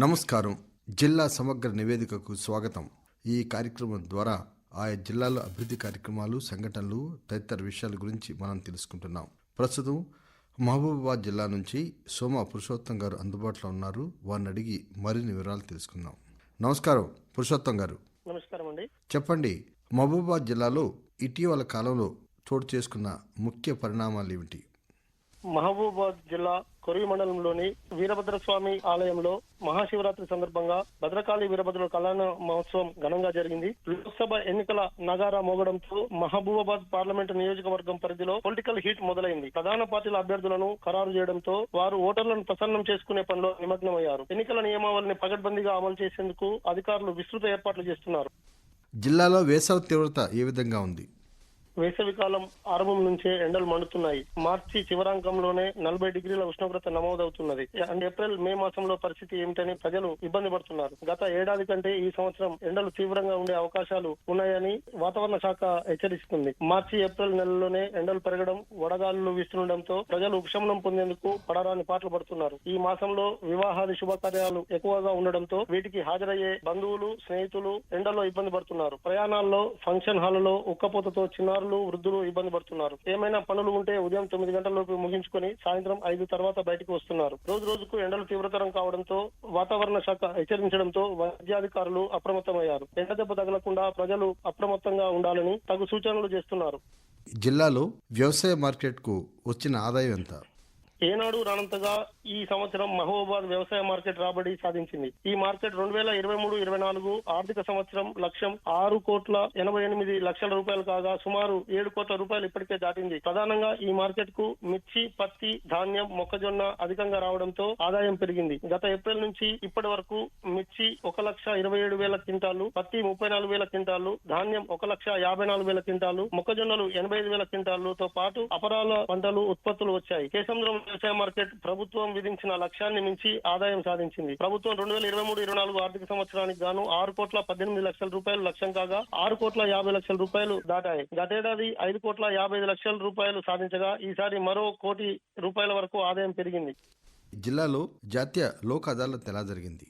నమస్కారం. జిల్లా సమగ్ర నివేదికకు స్వాగతం. ఈ కార్యక్రమం ద్వారా ఆయా జిల్లాలో అభివృద్ధి కార్యక్రమాలు, సంఘటనలు తదితర విషయాల గురించి మనం తెలుసుకుంటున్నాం. ప్రస్తుతం మహబూబాబాద్ జిల్లా నుంచి సోమ పురుషోత్తం గారు అందుబాటులో ఉన్నారు. వారిని అడిగి మరిన్ని వివరాలు తెలుసుకుందాం. నమస్కారం పురుషోత్తం గారు. నమస్కారం అండి. చెప్పండి, మహబూబాబాద్ జిల్లాలో ఇటీవల కాలంలో చోటు చేసుకున్న ముఖ్య పరిణామాలు ఏమిటి? మహబూబాబాద్ జిల్లా కొరివి మండలంలోని వీరభద్రస్వామి ఆలయంలో మహాశివరాత్రి సందర్భంగా భద్రకాళి వీరభద్రుల కళ్యాణ మహోత్సవం ఘనంగా జరిగింది. లోక్సభ ఎన్నికల నగారా మోగడంతో మహబూబాబాద్ పార్లమెంటు నియోజకవర్గం పరిధిలో పొలిటికల్ హీట్ మొదలైంది. ప్రధాన పార్టీల అభ్యర్థులను ఖరారు చేయడంతో వారు ఓటర్లను ప్రసన్నం చేసుకునే పనిలో నిమగ్నమయ్యారు. ఎన్నికల నియమావళిని పకడ్బందీగా అమలు చేసేందుకు అధికారులు విస్తృత ఏర్పాట్లు చేస్తున్నారు. జిల్లాలో వేసవి తీవ్రత ఏ విధంగా ఉంది? వేసవికాలం ఆరంభం నుంచే ఎండలు మండుతున్నాయి. మార్చి చివరాంకంలోనే 40 డిగ్రీల ఉష్ణోగ్రత నమోదవుతున్నది. ఏప్రిల్ మే మాసంలో పరిస్థితి ఏమిటని ప్రజలు ఇబ్బంది పడుతున్నారు. గత ఏడాది కంటే ఈ సంవత్సరం ఎండలు తీవ్రంగా ఉండే అవకాశాలు ఉన్నాయని వాతావరణ శాఖ హెచ్చరిస్తుంది. మార్చి ఏప్రిల్ నెలలోనే ఎండలు పెరగడం, వడగాలులు వీస్తుండటంతో ప్రజలు ఉపశమనం పొందేందుకు పడరాని పాటలు పడుతున్నారు. ఈ మాసంలో వివాహాది శుభకార్యాలు ఎక్కువగా ఉండడంతో వీటికి హాజరయ్యే బంధువులు, స్నేహితులు ఎండలో ఇబ్బంది పడుతున్నారు. ప్రయాణాల్లో, ఫంక్షన్ హాళ్లలో ఉక్కపోతతో చిన్నారులు, వృద్ధులు ఇబ్బంది పడుతున్నారు. ఏమైనా పనులు ఉంటే ఉదయం 9 గంటలలోపు ముగించుకొని సాయంత్రం 5 తర్వాత బయటకు వస్తున్నారు. రోజు రోజుకు ఎండలు తీవ్రతరం కావడంతో వాతావరణ శాఖ హెచ్చరించడంతో వైద్యాధికారులు అప్రమత్తమయ్యారు. ఎండ దెబ్బ తగలకుండా ప్రజలు అప్రమత్తంగా ఉండాలని తగు సూచనలు చేస్తున్నారు. జిల్లాలో వ్యవసాయ మార్కెట్ కు వచ్చిన ఆదాయం ఎంత? ఏనాడు రానంతగా ఈ సంవత్సరం మహబూబాబాద్ వ్యవసాయ మార్కెట్ రాబడి సాధించింది. ఈ మార్కెట్ 2023-24 ఆర్థిక సంవత్సరం లక్ష్యం 6,88,00,000 రూపాయలు కాగా సుమారు 7 కోట్ల రూపాయలు ఇప్పటికే దాటింది. ప్రధానంగా ఈ మార్కెట్ కు మిర్చి, పత్తి, ధాన్యం, మొక్కజొన్న అధికంగా రావడంతో ఆదాయం పెరిగింది. గత ఏప్రిల్ నుంచి ఇప్పటి వరకు మిర్చి 1,27,000 క్వింటాలు, పత్తి 34,000 క్వింటాలు, ధాన్యం 1,54,000 క్వింటాలు, మొక్కజొన్నలు 85,000 క్వింటాలతో పాటు అపరాల పంటలు ఉత్పత్తులు వచ్చాయి. కేసముద్రం వ్యవసాయ మార్కెట్ ప్రభుత్వం విధించిన లక్ష్యాన్ని మించి ఆదాయం సాధించింది. ప్రభుత్వం 2023-24 ఆర్థిక సంవత్సరానికి గాను 6,18,00,000 రూపాయలు లక్ష్యం కాగా 6,50,00,000 రూపాయలు దాటాయి. గతేడాది 5,55,00,000 రూపాయలు సాధించగా ఈసారి మరో 1 కోటి రూపాయల వరకు ఆదాయం పెరిగింది. జిల్లాలో జాతీయ లోక్ అదాలత్ ఎలా జరిగింది?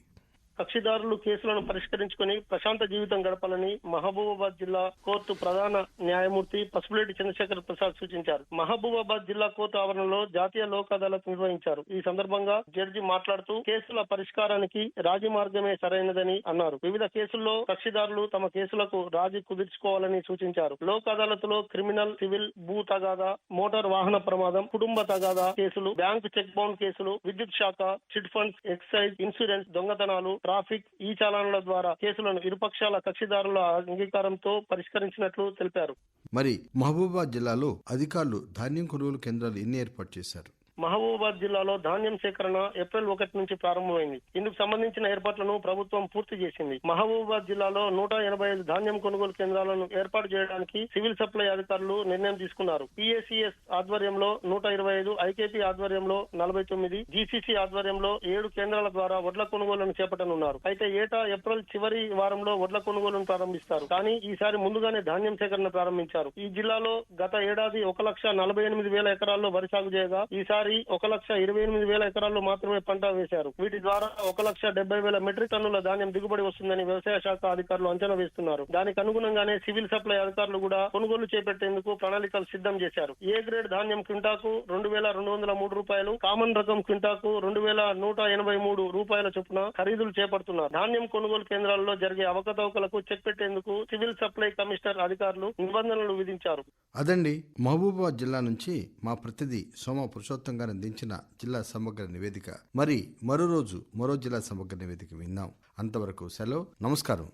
కక్షిదారులు కేసులను పరిష్కరించుకుని ప్రశాంత జీవితం గడపాలని మహబూబాబాద్ జిల్లా కోర్టు ప్రధాన న్యాయమూర్తి పసుపులేటి చంద్రశేఖర్ ప్రసాద్ సూచించారు. మహబూబాబాద్ జిల్లా కోర్టు ఆవరణలో జాతీయ లోక్ అదాలత్ నిర్వహించారు. ఈ సందర్భంగా జడ్జి మాట్లాడుతూ కేసుల పరిష్కారానికి రాజీ మార్గమే సరైనదని అన్నారు. వివిధ కేసుల్లో కక్షిదారులు తమ కేసులకు రాజీ కుదుర్చుకోవాలని సూచించారు. లోక్ అదాలత్ లో క్రిమినల్, సివిల్, భూ తగాదా, మోటార్ వాహన ప్రమాదం, కుటుంబ తగాదా కేసులు, బ్యాంకు చెక్ బౌండ్ కేసులు, విద్యుత్ శాఖ, చిట్ ఫండ్స్, ఎక్సైజ్, ఇన్సూరెన్స్, దొంగతనాలు, ట్రాఫిక్, ఈ చాలాన్ల ద్వారా కేసులను ఇరుపక్షాల కక్షిదారుల అంగీకారంతో పరిష్కరించినట్లు తెలిపారు. మరి మహబూబాబాద్ జిల్లాలో అధికారులు ధాన్యం కొనుగోలు కేంద్రాలు ఎన్ని ఏర్పాటు చేశారు? మహబూబాబాద్ జిల్లాలో ధాన్యం సేకరణ ఏప్రిల్ 1 నుంచి ప్రారంభమైంది. ఇందుకు సంబంధించిన ఏర్పాట్లను ప్రభుత్వం పూర్తి చేసింది. మహబూబాబాద్ జిల్లాలో 185 ధాన్యం కొనుగోలు కేంద్రాలను ఏర్పాటు చేయడానికి సివిల్ సప్లై అధికారులు నిర్ణయం తీసుకున్నారు. పిఏసిఎస్ ఆధ్వర్యంలో 125, ఐకేపీ ఆధ్వర్యంలో 49, జీసీసీ ఆధ్వర్యంలో 7 కేంద్రాల ద్వారా వడ్ల కొనుగోలును చేపట్టనున్నారు. అయితే ఏటా ఏప్రిల్ చివరి వారంలో వడ్ల కొనుగోలును ప్రారంభిస్తారు. కానీ ఈసారి ముందుగానే ధాన్యం సేకరణ ప్రారంభించారు. ఈ జిల్లాలో గత ఏడాది 1,48,000 ఎకరాల్లో వరి సాగు చేయగా ఈసారి 1,28,000 ఎకరాల్లో మాత్రమే పంట వేశారు. వీటి ద్వారా 1,70,000 మెట్రిక్ టన్నుల ధాన్యం దిగుబడి వస్తుందని వ్యవసాయ శాఖ అధికారులు అంచనా వేస్తున్నారు. దానికి అనుగుణంగానే సివిల్ సప్లై అధికారులు కూడా కొనుగోలు చేపట్టేందుకు ప్రణాళికలు సిద్ధం చేశారు. ఏ గ్రేడ్ ధాన్యం క్వింటాకు 2,203 రూపాయలు, కామన్ రకం క్వింటాకు 2,183 రూపాయల చొప్పున ఖరీదులు చేపడుతున్నారు. ధాన్యం కొనుగోలు కేంద్రాల్లో జరిగే అవకతవకలకు చెక్ పెట్టేందుకు సివిల్ సప్లై కమిషనర్ అధికారులు నిబంధనలు విధించారు. అదండి, మహబూబాబాద్ జిల్లా నుంచి మా ప్రతినిధి సోమ పురుషోత్తం గారు అందించిన జిల్లా సమగ్ర నివేదిక. మరి మరో రోజు మరో జిల్లా సమగ్ర నివేదిక విందాం. అంతవరకు సెలవు. నమస్కారం.